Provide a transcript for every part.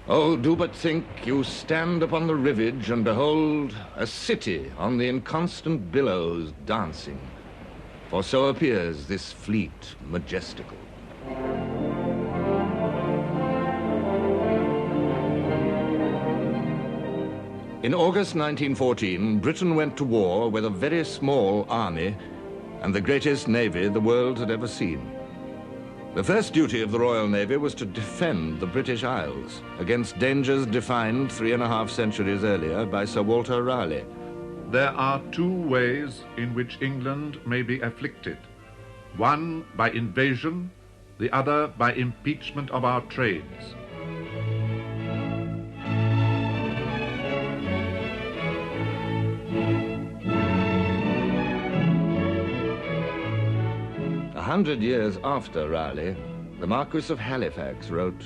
Oh, do but think you stand upon the rivage and behold a city on the inconstant billows dancing, for so appears this fleet majestical. In August 1914, Britain went to war with a very small army and the greatest navy the world had ever seen. The first duty of the Royal Navy was to defend the British Isles against dangers defined 3.5 centuries earlier by Sir Walter Raleigh. There are two ways in which England may be afflicted. One by invasion, the other by impeachment of our trades. A 100 years after Raleigh, the Marquis of Halifax wrote,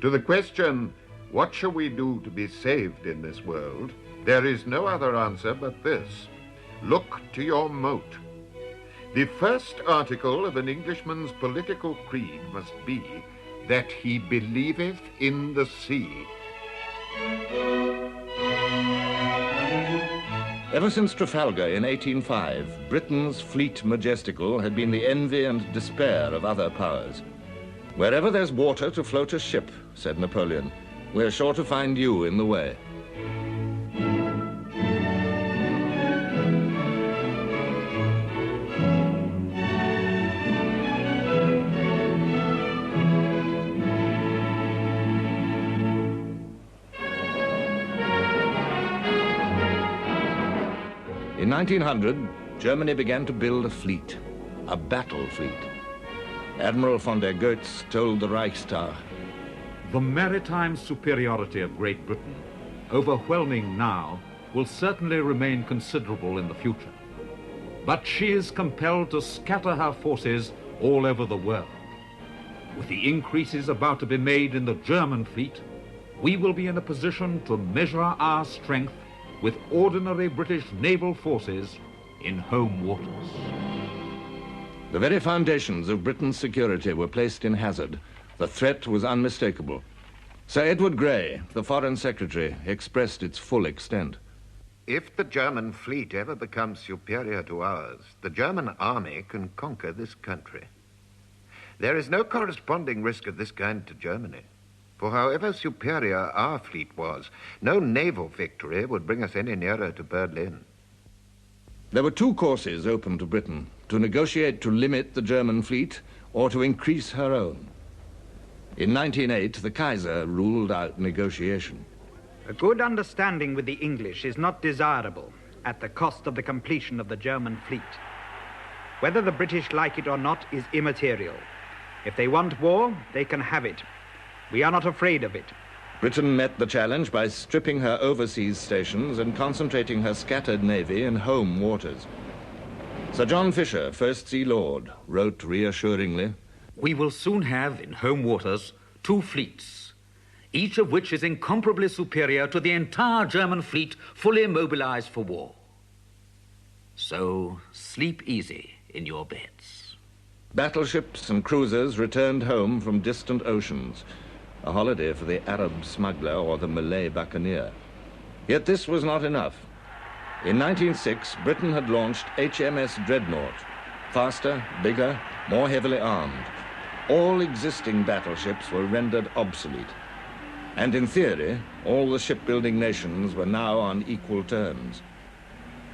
"To the question, what shall we do to be saved in this world, there is no other answer but this: look to your moat. The first article of an Englishman's political creed must be that he believeth in the sea." Ever since Trafalgar in 1805, Britain's fleet majestical had been the envy and despair of other powers. "Wherever there's water to float a ship," said Napoleon, "we're sure to find you in the way." In 1900, Germany began to build a fleet, a battle fleet. Admiral von der Goetz told the Reichstag, "The maritime superiority of Great Britain, overwhelming now, will certainly remain considerable in the future. But she is compelled to scatter her forces all over the world. With the increases about to be made in the German fleet, we will be in a position to measure our strength with ordinary British naval forces in home waters." The very foundations of Britain's security were placed in hazard. The threat was unmistakable. Sir Edward Grey, the Foreign Secretary, expressed its full extent. "If the German fleet ever becomes superior to ours, the German army can conquer this country. There is no corresponding risk of this kind to Germany. For however superior our fleet was, no naval victory would bring us any nearer to Berlin." There were two courses open to Britain: to negotiate to limit the German fleet or to increase her own. In 1908, the Kaiser ruled out negotiation. "A good understanding with the English is not desirable at the cost of the completion of the German fleet. Whether the British like it or not is immaterial. If they want war, they can have it. We are not afraid of it." Britain met the challenge by stripping her overseas stations and concentrating her scattered navy in home waters. Sir John Fisher, First Sea Lord, wrote reassuringly, "We will soon have in home waters 2 fleets, each of which is incomparably superior to the entire German fleet fully mobilized for war. So sleep easy in your beds." Battleships and cruisers returned home from distant oceans, a holiday for the Arab smuggler or the Malay buccaneer. Yet this was not enough. In 1906, Britain had launched HMS Dreadnought, faster, bigger, more heavily armed. All existing battleships were rendered obsolete. And in theory, all the shipbuilding nations were now on equal terms.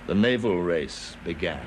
The naval race began.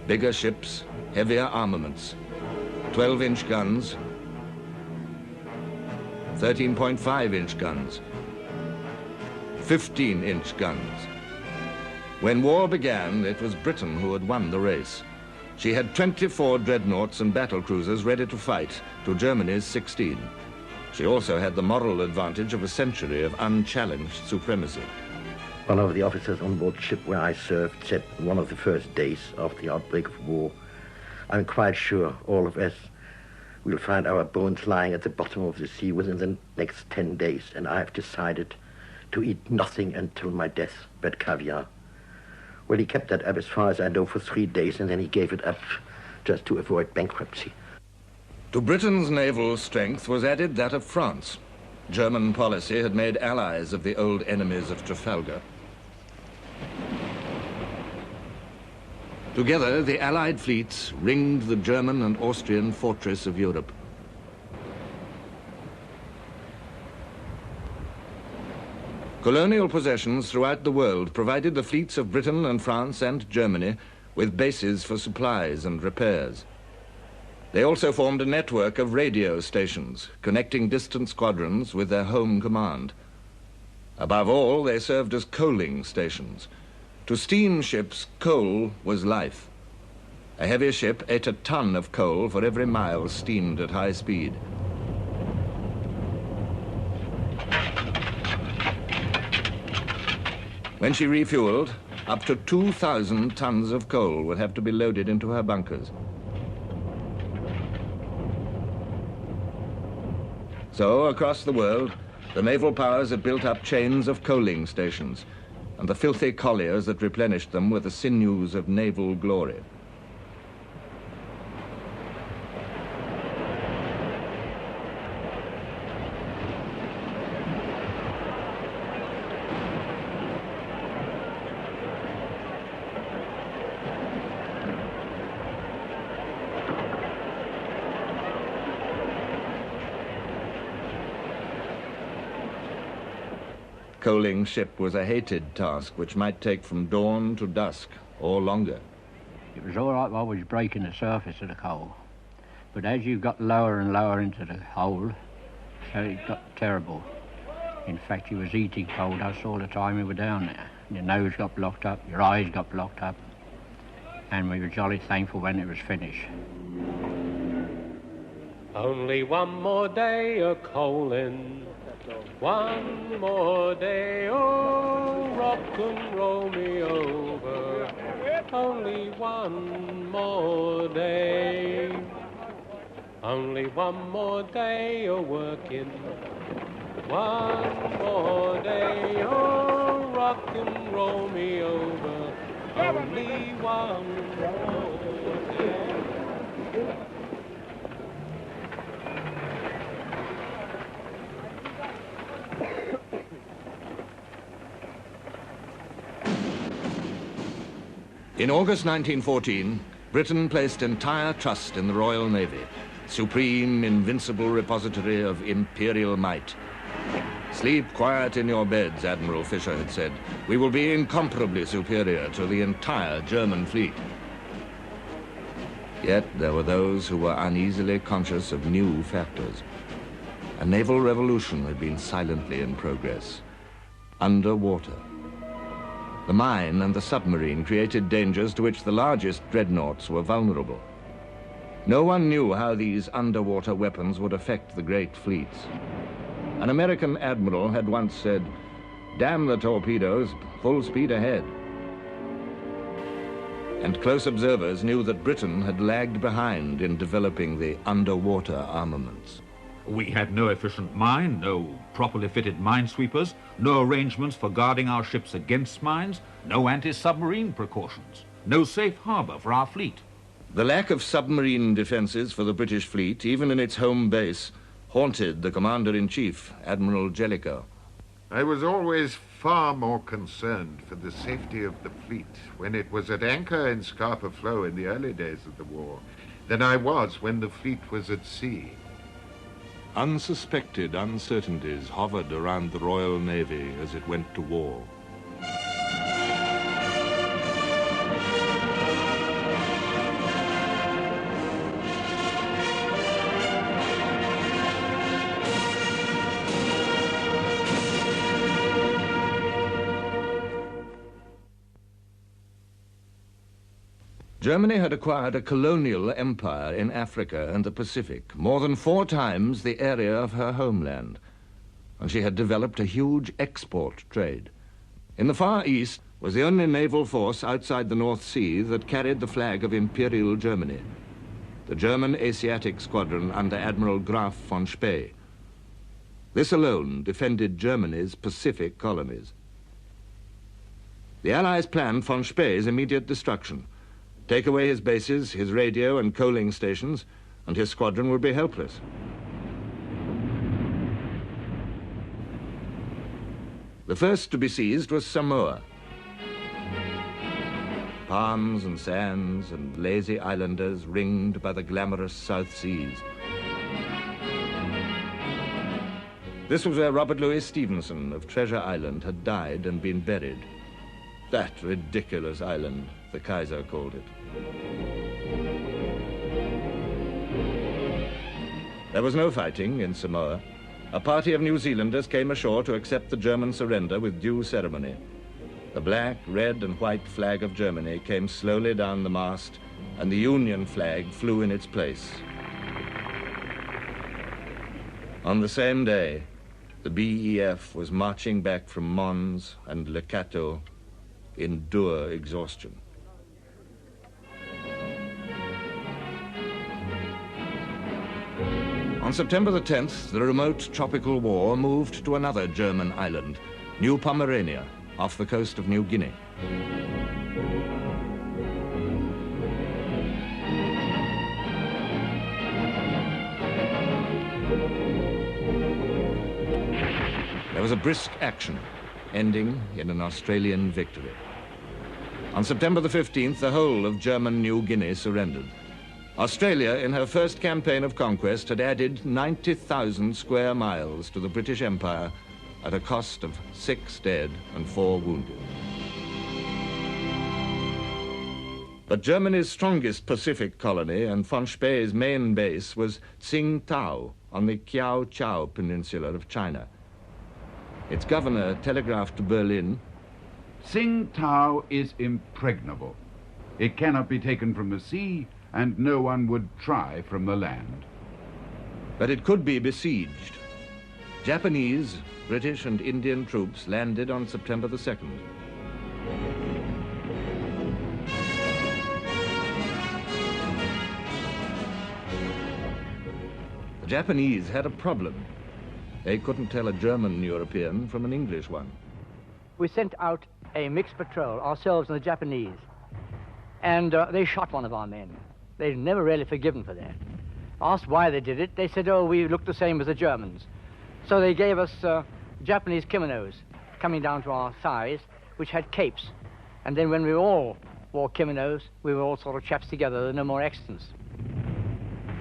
Bigger ships, heavier armaments, 12-inch guns, 13.5-inch guns, 15-inch guns. When war began, it was Britain who had won the race. She had 24 dreadnoughts and battle cruisers ready to fight to Germany's 16. She also had the moral advantage of a century of unchallenged supremacy. One of the officers on board ship where I served said one of the first days after the outbreak of war, "I'm quite sure all of us will find our bones lying at the bottom of the sea within the next 10 days, and I have decided to eat nothing until my death but caviar." Well, he kept that up as far as I know for 3 days, and then he gave it up just to avoid bankruptcy. To Britain's naval strength was added that of France. German policy had made allies of the old enemies of Trafalgar. Together, the Allied fleets ringed the German and Austrian fortress of Europe. Colonial possessions throughout the world provided the fleets of Britain and France and Germany with bases for supplies and repairs. They also formed a network of radio stations, connecting distant squadrons with their home command. Above all, they served as coaling stations. To steamships, coal was life. A heavy ship ate a ton of coal for every mile steamed at high speed. When she refueled, up to 2,000 tons of coal would have to be loaded into her bunkers. So, across the world, the naval powers had built up chains of coaling stations, and the filthy colliers that replenished them were the sinews of naval glory. Coaling ship was a hated task which might take from dawn to dusk or longer. It was all right while I was breaking the surface of the coal, but as you got lower and lower into the hole, so it got terrible. In fact, you was eating coal dust all the time you were down there. Your nose got blocked up, your eyes got blocked up, and we were jolly thankful when it was finished. Only one more day of coaling. One more day, oh, rock and roll me over. Only one more day. Only one more day of working. One more day, oh, rock and roll me over. Only one more day. In August 1914, Britain placed entire trust in the Royal Navy, supreme, invincible repository of imperial might. "Sleep quiet in your beds," Admiral Fisher had said. "We will be incomparably superior to the entire German fleet." Yet there were those who were uneasily conscious of new factors. A naval revolution had been silently in progress. Underwater. The mine and the submarine created dangers to which the largest dreadnoughts were vulnerable. No one knew how these underwater weapons would affect the great fleets. An American admiral had once said, "Damn the torpedoes, full speed ahead." And close observers knew that Britain had lagged behind in developing the underwater armaments. We had no efficient mine, no properly fitted minesweepers, no arrangements for guarding our ships against mines, no anti-submarine precautions, no safe harbor for our fleet. The lack of submarine defenses for the British fleet, even in its home base, haunted the Commander-in-Chief, Admiral Jellicoe. I was always far more concerned for the safety of the fleet when it was at anchor in Scapa Flow in the early days of the war than I was when the fleet was at sea. Unsuspected uncertainties hovered around the Royal Navy as it went to war. Germany had acquired a colonial empire in Africa and the Pacific, more than 4 times the area of her homeland. And she had developed a huge export trade. In the Far East was the only naval force outside the North Sea that carried the flag of Imperial Germany, the German Asiatic Squadron under Admiral Graf von Spee. This alone defended Germany's Pacific colonies. The Allies planned von Spee's immediate destruction. Take away his bases, his radio and coaling stations, and his squadron would be helpless. The first to be seized was Samoa. Palms and sands and lazy islanders ringed by the glamorous South Seas. This was where Robert Louis Stevenson of Treasure Island had died and been buried. That ridiculous island, the Kaiser called it. There was no fighting in Samoa. A party of New Zealanders came ashore to accept the German surrender with due ceremony. The black, red, and white flag of Germany came slowly down the mast, and the Union flag flew in its place. On the same day, the BEF was marching back from Mons and Le Cateau in dour exhaustion. On September the 10th, the remote tropical war moved to another German island, New Pomerania, off the coast of New Guinea. There was a brisk action, ending in an Australian victory. On September the 15th, the whole of German New Guinea surrendered. Australia, in her first campaign of conquest, had added 90,000 square miles to the British Empire at a cost of 6 dead and 4 wounded. But Germany's strongest Pacific colony and von Spee's main base was Tsingtao on the Kiao Chau Peninsula of China. Its governor telegraphed to Berlin, Tsingtao is impregnable. It cannot be taken from the sea, and no one would try from the land. But it could be besieged. Japanese, British, and Indian troops landed on September the 2nd. The Japanese had a problem. They couldn't tell a German European from an English one. We sent out a mixed patrol, ourselves and the Japanese, and they shot one of our men. They've never really forgiven for that. Asked why they did it, they said, oh, we look the same as the Germans. So they gave us Japanese kimonos coming down to our thighs, which had capes. And then when we all wore kimonos, we were all sort of chaps together. There were no more accidents.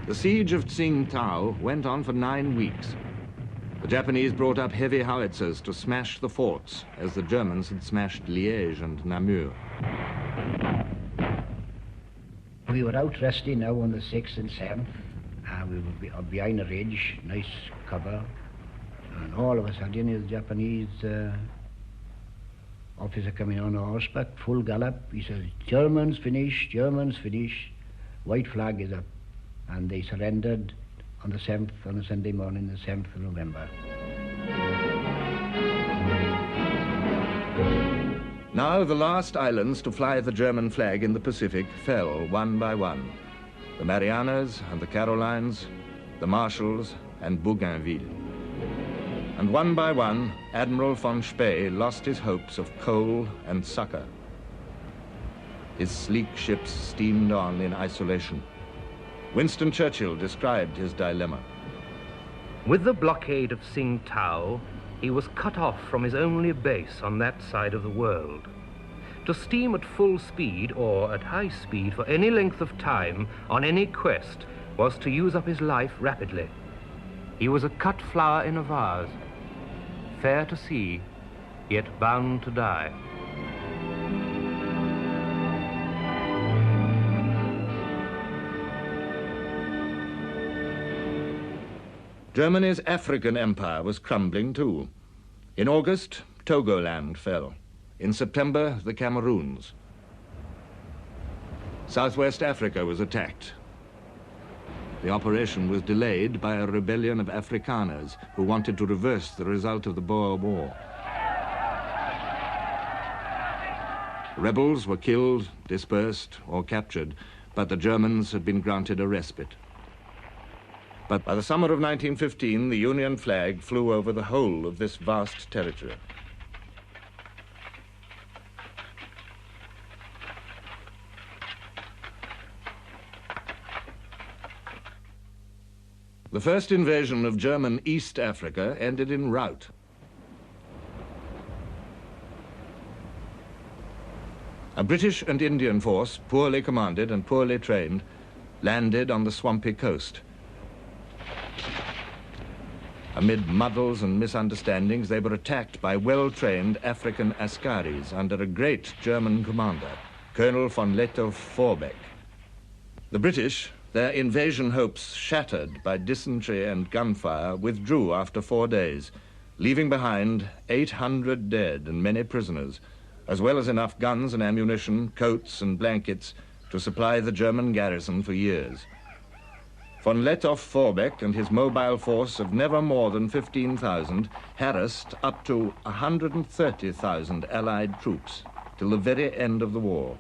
The siege of Tsingtao went on for 9 weeks. The Japanese brought up heavy howitzers to smash the forts, as the Germans had smashed Liège and Namur. We were out resting now on the 6th and 7th, and we were behind a ridge, nice cover, and all of a sudden the Japanese officer coming on horseback, full gallop. He says, Germans finish, white flag is up. And they surrendered on the 7th, on a Sunday morning, the 7th of November. Now the last islands to fly the German flag in the Pacific fell one by one. The Marianas and the Carolines, the Marshalls and Bougainville. And one by one, Admiral von Spee lost his hopes of coal and succor. His sleek ships steamed on in isolation. Winston Churchill described his dilemma. With the blockade of Tsingtao, he was cut off from his only base on that side of the world. To steam at full speed or at high speed for any length of time on any quest was to use up his life rapidly. He was a cut flower in a vase, fair to see, yet bound to die. Germany's African empire was crumbling too. In August, Togoland fell. In September, the Cameroons. Southwest Africa was attacked. The operation was delayed by a rebellion of Afrikaners who wanted to reverse the result of the Boer War. Rebels were killed, dispersed, or captured, but the Germans had been granted a respite. But by the summer of 1915, the Union flag flew over the whole of this vast territory. The first invasion of German East Africa ended in rout. A British and Indian force, poorly commanded and poorly trained, landed on the swampy coast. Amid muddles and misunderstandings, they were attacked by well-trained African askaris under a great German commander, Colonel von Lettow-Vorbeck. The British, their invasion hopes shattered by dysentery and gunfire, withdrew after 4 days, leaving behind 800 dead and many prisoners, as well as enough guns and ammunition, coats and blankets to supply the German garrison for years. Von Lettow-Vorbeck and his mobile force of never more than 15,000 harassed up to 130,000 Allied troops till the very end of the war.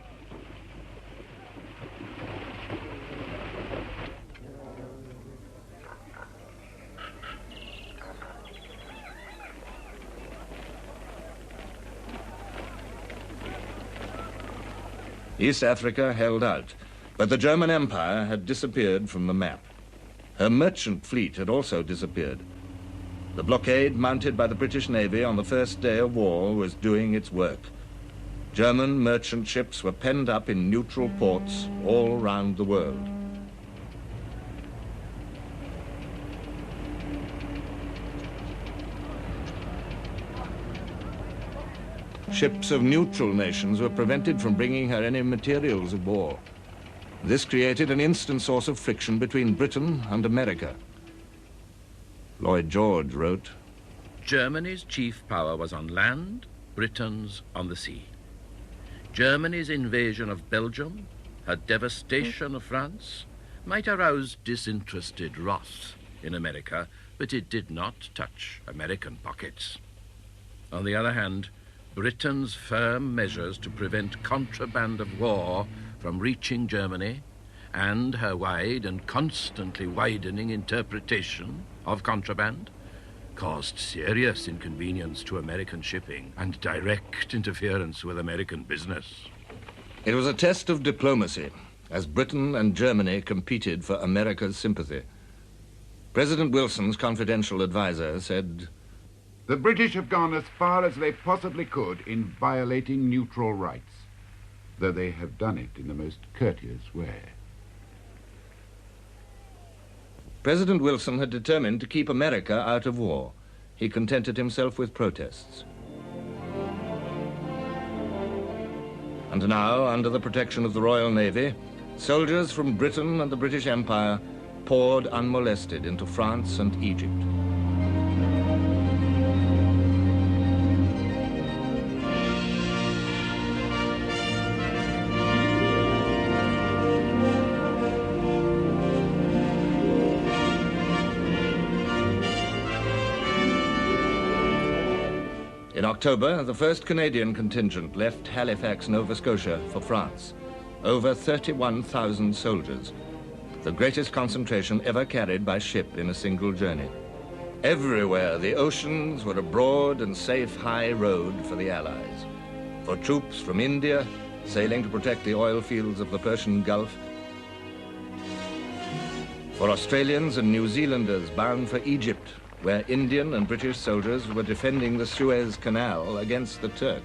East Africa held out, but the German Empire had disappeared from the map. Her merchant fleet had also disappeared. The blockade mounted by the British Navy on the first day of war was doing its work. German merchant ships were penned up in neutral ports all round the world. Ships of neutral nations were prevented from bringing her any materials of war. This created an instant source of friction between Britain and America. Lloyd George wrote, Germany's chief power was on land, Britain's on the sea. Germany's invasion of Belgium, her devastation of France, might arouse disinterested wrath in America, but it did not touch American pockets. On the other hand, Britain's firm measures to prevent contraband of war from reaching Germany, and her wide and constantly widening interpretation of contraband, caused serious inconvenience to American shipping and direct interference with American business. It was a test of diplomacy, as Britain and Germany competed for America's sympathy. President Wilson's confidential advisor said, The British have gone as far as they possibly could in violating neutral rights, though they have done it in the most courteous way. President Wilson had determined to keep America out of war. He contented himself with protests. And now, under the protection of the Royal Navy, soldiers from Britain and the British Empire poured unmolested into France and Egypt. In October, the first Canadian contingent left Halifax, Nova Scotia for France. Over 31,000 soldiers, the greatest concentration ever carried by ship in a single journey. Everywhere, the oceans were a broad and safe high road for the Allies. For troops from India, sailing to protect the oil fields of the Persian Gulf. For Australians and New Zealanders bound for Egypt, where Indian and British soldiers were defending the Suez Canal against the Turk.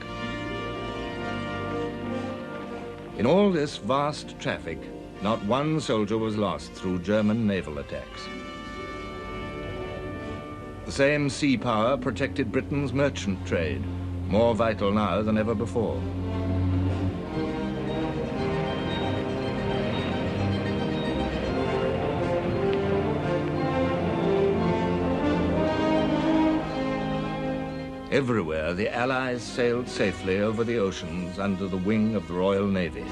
In all this vast traffic, not one soldier was lost through German naval attacks. The same sea power protected Britain's merchant trade, more vital now than ever before. Everywhere, the Allies sailed safely over the oceans under the wing of the Royal Navy.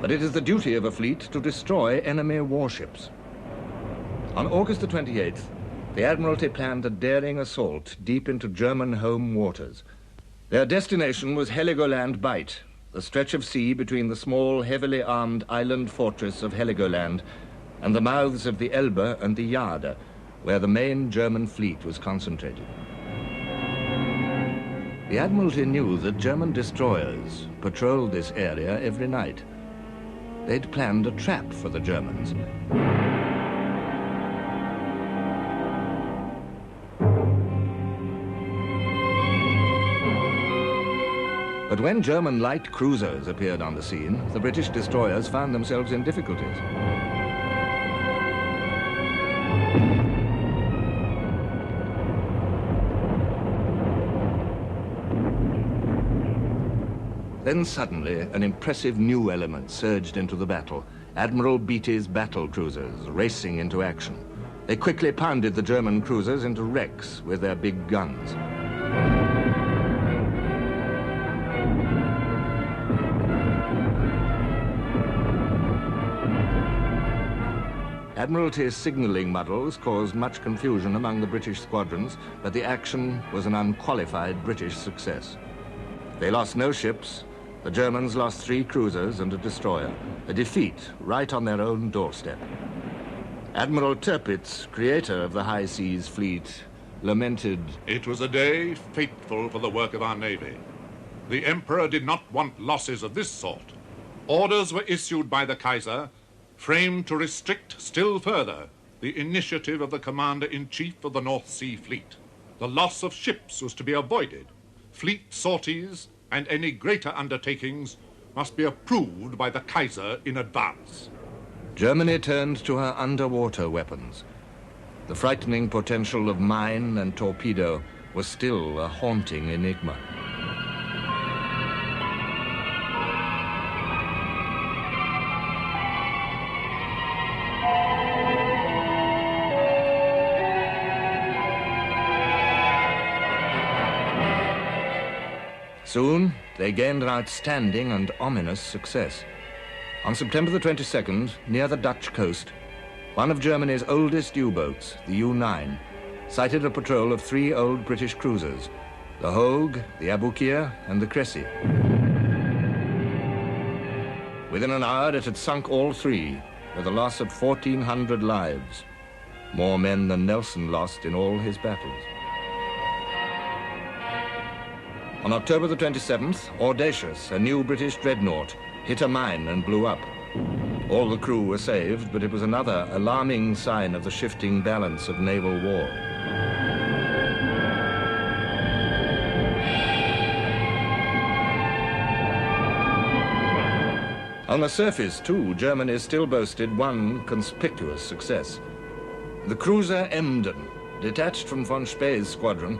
But it is the duty of a fleet to destroy enemy warships. On August the 28th, the Admiralty planned a daring assault deep into German home waters. Their destination was Heligoland Bight, the stretch of sea between the small, heavily armed island fortress of Heligoland and the mouths of the Elbe and the Jade, where the main German fleet was concentrated. The Admiralty knew that German destroyers patrolled this area every night. They'd planned a trap for the Germans. But when German light cruisers appeared on the scene, the British destroyers found themselves in difficulties. Then suddenly, an impressive new element surged into the battle. Admiral Beatty's battle cruisers racing into action. They quickly pounded the German cruisers into wrecks with their big guns. Admiralty's signalling muddles caused much confusion among the British squadrons, but the action was an unqualified British success. They lost no ships. The Germans lost 3 cruisers and a destroyer, a defeat right on their own doorstep. Admiral Tirpitz, creator of the High Seas Fleet, lamented, "It was a day fateful for the work of our Navy. The Emperor did not want losses of this sort. Orders were issued by the Kaiser, framed to restrict still further the initiative of the Commander-in-Chief of the North Sea Fleet. The loss of ships was to be avoided. Fleet sorties and any greater undertakings must be approved by the Kaiser in advance." Germany turned to her underwater weapons. The frightening potential of mine and torpedo was still a haunting enigma. Soon, they gained an outstanding and ominous success. On September the 22nd, near the Dutch coast, one of Germany's oldest U-boats, the U-9, sighted a patrol of 3 old British cruisers, the Hogue, the Aboukir, and the Cressy. Within an hour, it had sunk all 3, with a loss of 1,400 lives, more men than Nelson lost in all his battles. On October the 27th, Audacious, a new British dreadnought, hit a mine and blew up. All the crew were saved, but it was another alarming sign of the shifting balance of naval war. On the surface, too, Germany still boasted one conspicuous success. The cruiser Emden, detached from von Spee's squadron,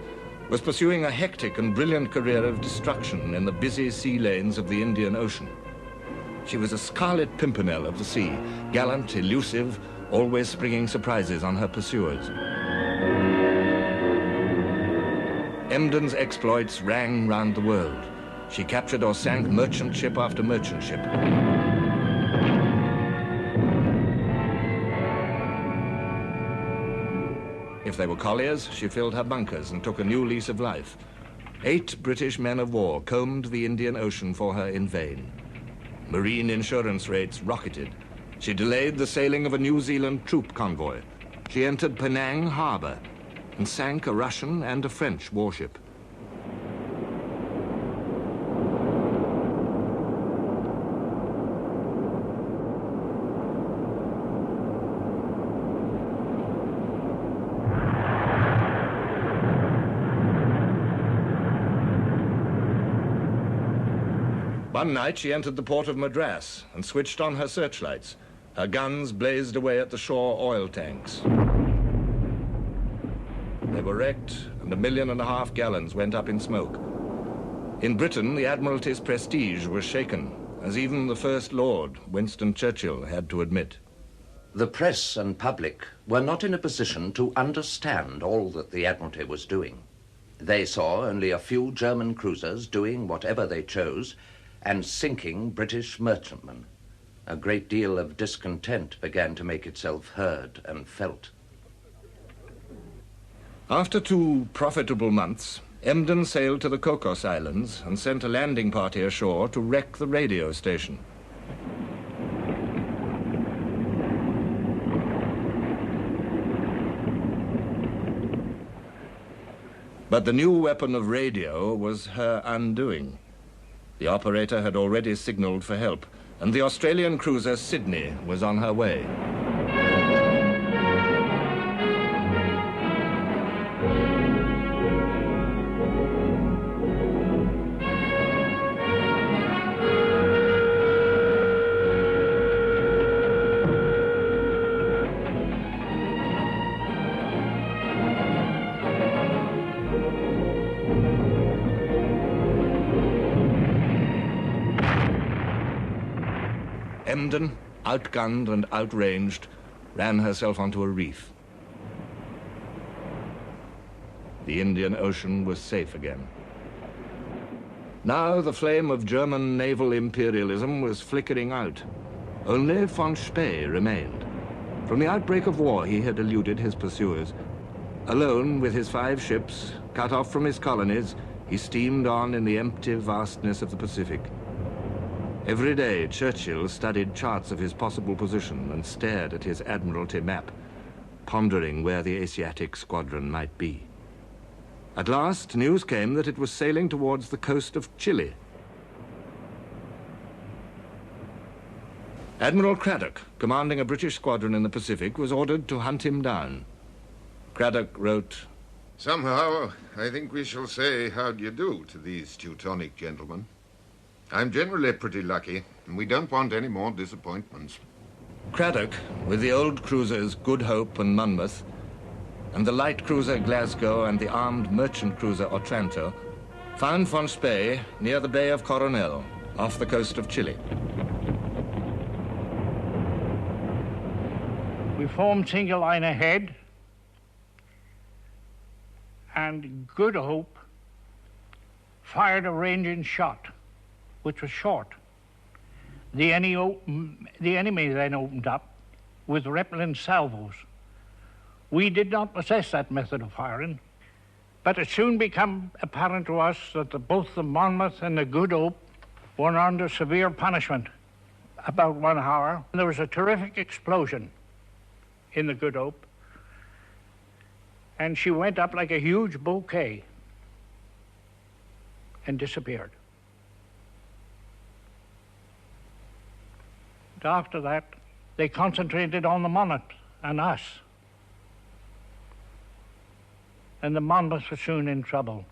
was pursuing a hectic and brilliant career of destruction in the busy sea lanes of the Indian Ocean. She was a scarlet pimpernel of the sea, gallant, elusive, always springing surprises on her pursuers. Emden's exploits rang round the world. She captured or sank merchant ship after merchant ship. If they were colliers, she filled her bunkers and took a new lease of life. 8 British men of war combed the Indian Ocean for her in vain. Marine insurance rates rocketed. She delayed the sailing of a New Zealand troop convoy. She entered Penang harbor and sank a Russian and a French warship. One night she entered the port of Madras and switched on her searchlights. Her guns blazed away at the shore oil tanks. They were wrecked, and 1.5 million gallons went up in smoke. In Britain, the Admiralty's prestige was shaken, as even the First Lord, Winston Churchill, had to admit. The press and public were not in a position to understand all that the Admiralty was doing. They saw only a few German cruisers doing whatever they chose and sinking British merchantmen. A great deal of discontent began to make itself heard and felt. After 2 profitable months, Emden sailed to the Cocos Islands and sent a landing party ashore to wreck the radio station. But the new weapon of radio was her undoing. The operator had already signaled for help, and the Australian cruiser Sydney was on her way. Emden, outgunned and outranged, ran herself onto a reef. The Indian Ocean was safe again. Now the flame of German naval imperialism was flickering out. Only von Spee remained. From the outbreak of war, he had eluded his pursuers. Alone with his 5 ships, cut off from his colonies, he steamed on in the empty vastness of the Pacific. Every day, Churchill studied charts of his possible position and stared at his Admiralty map, pondering where the Asiatic squadron might be. At last, news came that it was sailing towards the coast of Chile. Admiral Craddock, commanding a British squadron in the Pacific, was ordered to hunt him down. Craddock wrote, "Somehow, I think we shall say how do you do to these Teutonic gentlemen. I'm generally pretty lucky, and we don't want any more disappointments." Craddock, with the old cruisers Good Hope and Monmouth, and the light cruiser Glasgow and the armed merchant cruiser Otranto, found von Spee near the Bay of Coronel, off the coast of Chile. We formed single line ahead, and Good Hope fired a ranging shot, which was short. The enemy then opened up with repelling salvos. We did not possess that method of firing, but it soon became apparent to us that both the Monmouth and the Good Hope were under severe punishment. About 1 hour, there was a terrific explosion in the Good Hope, and she went up like a huge bouquet and disappeared. After that, they concentrated on the Monmouth and us. And the Monmouth was soon in trouble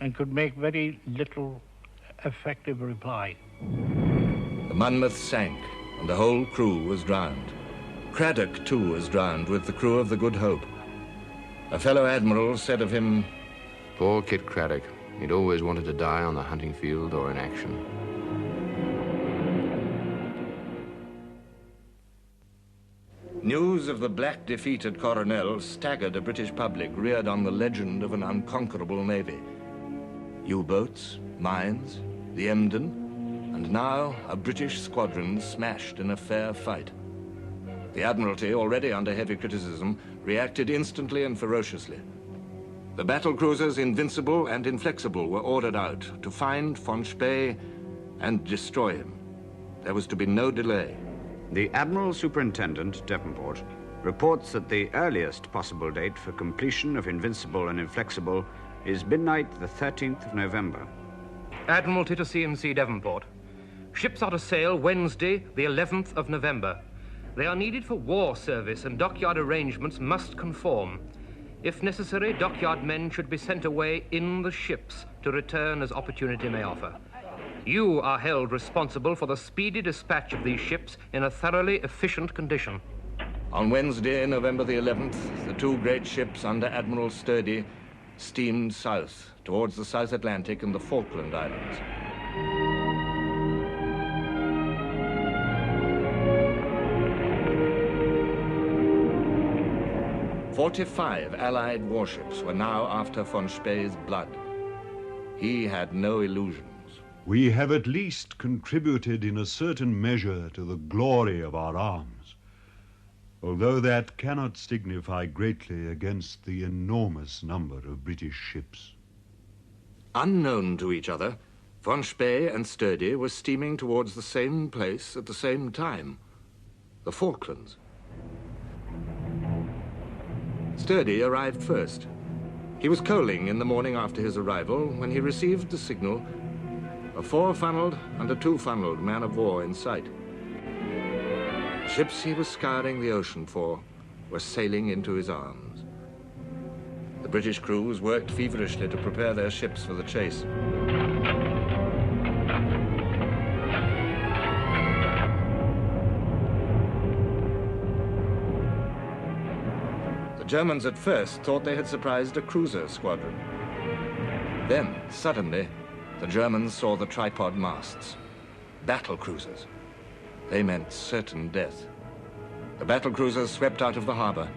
and could make very little effective reply. The Monmouth sank, and the whole crew was drowned. Craddock, too, was drowned with the crew of the Good Hope. A fellow admiral said of him, "Poor Kit Craddock. He'd always wanted to die on the hunting field or in action." News of the black defeat at Coronel staggered a British public reared on the legend of an unconquerable navy. U-boats, mines, the Emden, and now a British squadron smashed in a fair fight. The Admiralty, already under heavy criticism, reacted instantly and ferociously. The battle cruisers Invincible and Inflexible were ordered out to find von Spee and destroy him. There was to be no delay. The Admiral Superintendent, Devonport, reports that the earliest possible date for completion of Invincible and Inflexible is midnight the 13th of November. Admiralty to CMC Devonport. Ships are to sail Wednesday, the 11th of November. They are needed for war service and dockyard arrangements must conform. If necessary, dockyard men should be sent away in the ships to return as opportunity may offer. You are held responsible for the speedy dispatch of these ships in a thoroughly efficient condition. On Wednesday, November the 11th, the 2 great ships under Admiral Sturdy steamed south towards the South Atlantic and the Falkland Islands. 45 Allied warships were now after von Spee's blood. He had no illusions. We have at least contributed in a certain measure to the glory of our arms, although that cannot signify greatly against the enormous number of British ships. Unknown to each other, von Spee and Sturdy were steaming towards the same place at the same time, the Falklands. Sturdy arrived first. He was coaling in the morning after his arrival when he received the signal, a 4-funnelled and a 2-funnelled man-of-war in sight. The ships he was scouring the ocean for were sailing into his arms. The British crews worked feverishly to prepare their ships for the chase. The Germans at first thought they had surprised a cruiser squadron. Then, suddenly, the Germans saw the tripod masts. Battle cruisers. They meant certain death. The battle cruisers swept out of the harbor.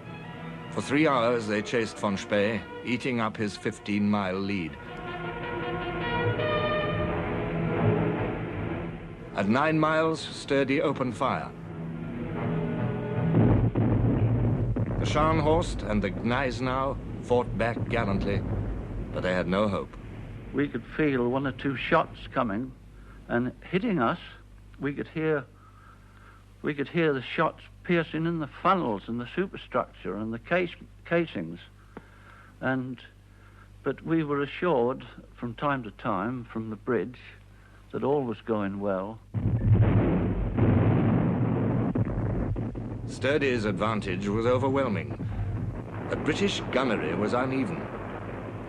For 3 hours they chased von Spee, eating up his 15-mile lead. At 9 miles, Sturdy opened fire. The Scharnhorst and the Gneisenau fought back gallantly, but they had no hope. We could feel 1 or 2 shots coming, and hitting us, we could hear the shots piercing in the funnels and the superstructure and the casings. But we were assured from time to time from the bridge that all was going well. Sturdy's advantage was overwhelming, but British gunnery was uneven,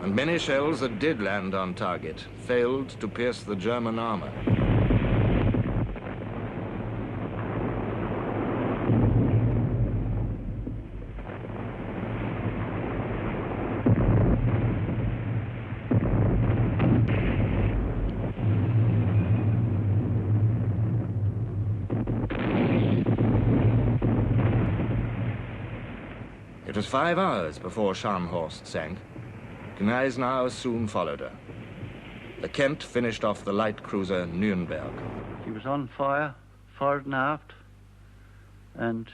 and many shells that did land on target failed to pierce the German armor. It was 5 hours before Scharnhorst sank. Gneisenau soon followed her. The Kent finished off the light cruiser Nürnberg. She was on fire, forward and aft, and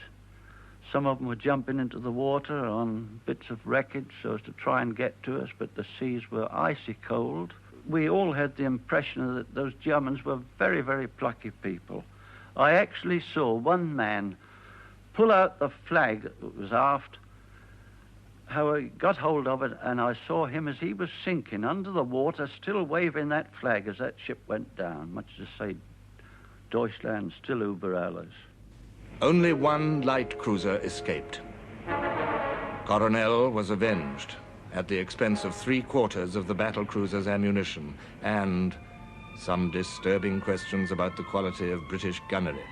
some of them were jumping into the water on bits of wreckage so as to try and get to us, but the seas were icy cold. We all had the impression that those Germans were very, very plucky people. I actually saw one man pull out the flag that was aft, how he got hold of it, and I saw him as he was sinking under the water, still waving that flag as that ship went down, much to say, Deutschland still über alles. Only 1 light cruiser escaped. Coronel was avenged at the expense of 3/4 of the battle cruiser's ammunition and some disturbing questions about the quality of British gunnery.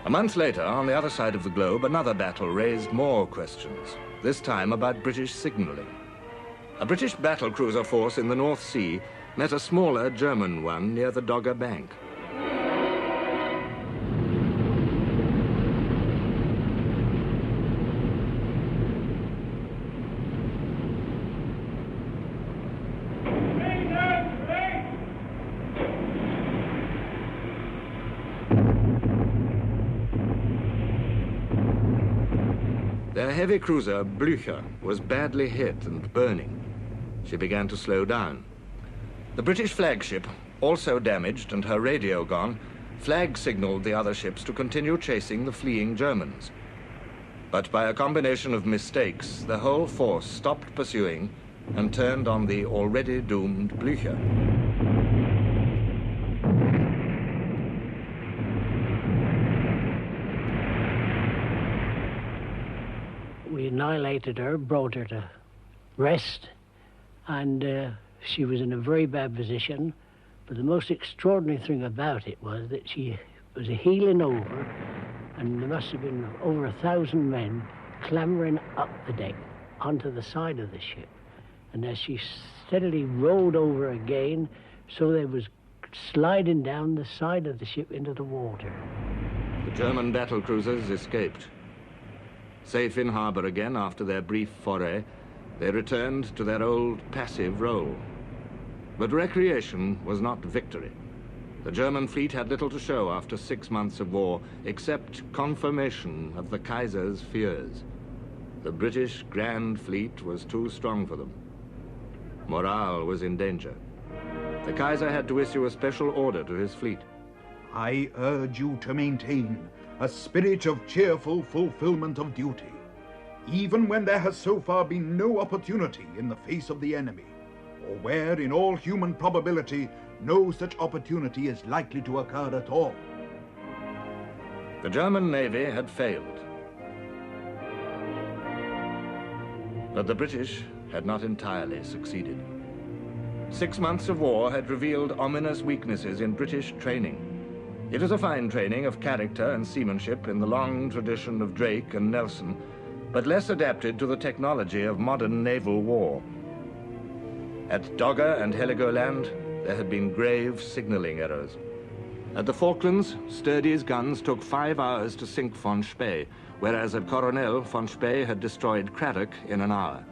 A month later, on the other side of the globe, another battle raised more questions, this time about British signaling. A British battle cruiser force in the North Sea met a smaller German one near the Dogger Bank. Their heavy cruiser, Blücher, was badly hit and burning. She began to slow down. The British flagship, also damaged and her radio gone, flag signaled the other ships to continue chasing the fleeing Germans. But by a combination of mistakes, the whole force stopped pursuing and turned on the already doomed Blücher. We annihilated her, brought her to rest, and she was in a very bad position. But the most extraordinary thing about it was that she was heeling over, and there must have been over 1,000 men clambering up the deck onto the side of the ship. And as she steadily rolled over again, so they was sliding down the side of the ship into the water. The German battle cruisers escaped. Safe in harbor again after their brief foray, they returned to their old passive role. But recreation was not victory. The German fleet had little to show after 6 months of war, except confirmation of the Kaiser's fears. The British Grand Fleet was too strong for them. Morale was in danger. The Kaiser had to issue a special order to his fleet. I urge you to maintain a spirit of cheerful fulfillment of duty, even when there has so far been no opportunity in the face of the enemy, or where, in all human probability, no such opportunity is likely to occur at all. The German Navy had failed. But the British had not entirely succeeded. 6 months of war had revealed ominous weaknesses in British training. It was a fine training of character and seamanship in the long tradition of Drake and Nelson, but less adapted to the technology of modern naval war. At Dogger and Heligoland, there had been grave signaling errors. At the Falklands, Sturdy's guns took 5 hours to sink Von Spee, whereas at Coronel, Von Spee had destroyed Craddock in an hour.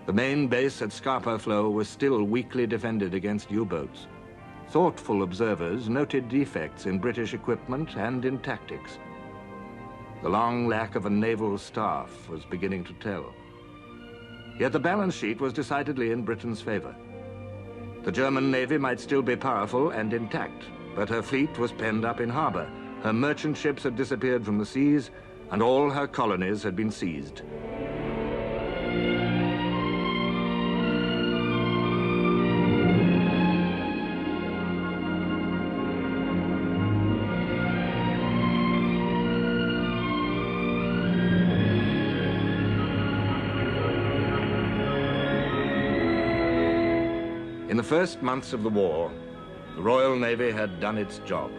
The main base at Scapa Flow was still weakly defended against U-boats. Thoughtful observers noted defects in British equipment and in tactics. The long lack of a naval staff was beginning to tell. Yet the balance sheet was decidedly in Britain's favor. The German Navy might still be powerful and intact, but her fleet was penned up in harbor. Her merchant ships had disappeared from the seas, and all her colonies had been seized. In the first months of the war, the Royal Navy had done its job.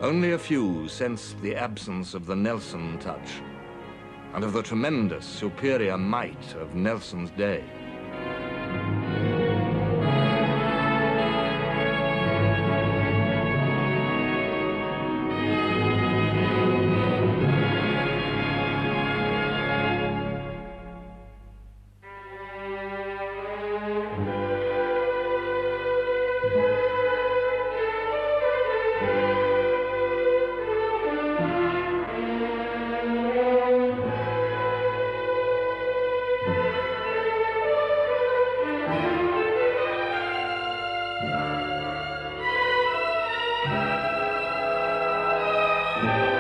Only a few sensed the absence of the Nelson touch and of the tremendous superior might of Nelson's day. Thank you.